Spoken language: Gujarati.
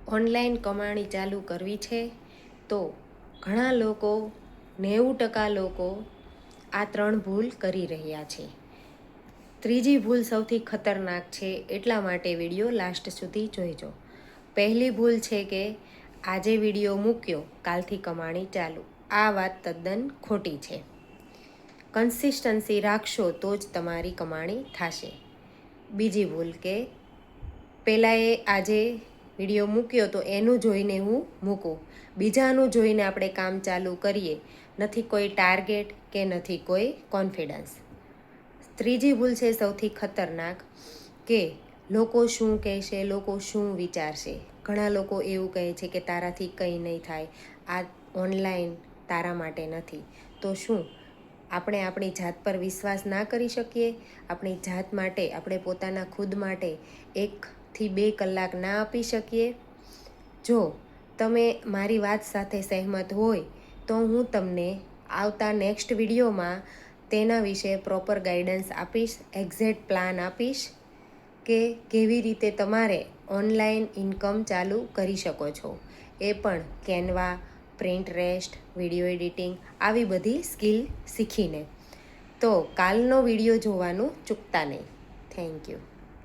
ઓનલાઈન કમાણી ચાલુ કરવી છે તો ઘણા લોકો 90% લોકો આ 3 ભૂલ કરી રહ્યા છે. ત્રીજી ભૂલ સૌથી ખતરનાક છે, એટલા માટે વિડીયો લાસ્ટ સુધી જોઈજો. પહેલી ભૂલ છે કે આજે વિડીયો મૂક્યો કાલથી કમાણી ચાલુ. આ વાત તદ્દન ખોટી છે. કન્સિસ્ટન્સી રાખશો તો જ તમારી કમાણી થશે. બીજી ભૂલ કે પહેલાં આજે વિડીયો મૂક્યો તો એનું જોઈને હું મૂકું, બીજાનું જોઈને આપણે કામ ચાલુ કરીએ. નથી કોઈ ટાર્ગેટ કે નથી કોઈ કોન્ફિડન્સ. ત્રીજી ભૂલ છે સૌથી ખતરનાક કે લોકો શું કહેશે, લોકો શું વિચારશે. ઘણા લોકો એવું કહે છે કે તારાથી કંઈ નહીં થાય, આ ઓનલાઈન તારા માટે નથી. તો શું આપણે આપણી જાત પર વિશ્વાસ ના કરી શકીએ? આપણી જાત માટે, આપણે પોતાના ખુદ માટે 1 થી 2 કલાક ના આપી શકીએ? જો તમે મારી વાત સાથે સહેમત હોય તો હું તમને આવતા નેક્સ્ટ વિડીયોમાં તેના વિશે પ્રોપર ગાઈડન્સ આપીશ, એક્ઝેક્ટ પ્લાન આપીશ કે કેવી રીતે તમારે ઓનલાઈન ઇન્કમ ચાલુ કરી શકો છો. એ પણ કેનવા, પ્રિન્ટરેસ્ટ, વિડીયો એડિટિંગ આવી બધી સ્કિલ શીખીને. તો કાલનો વિડીયો જોવાનું ચૂકતા નહીં. Thank you.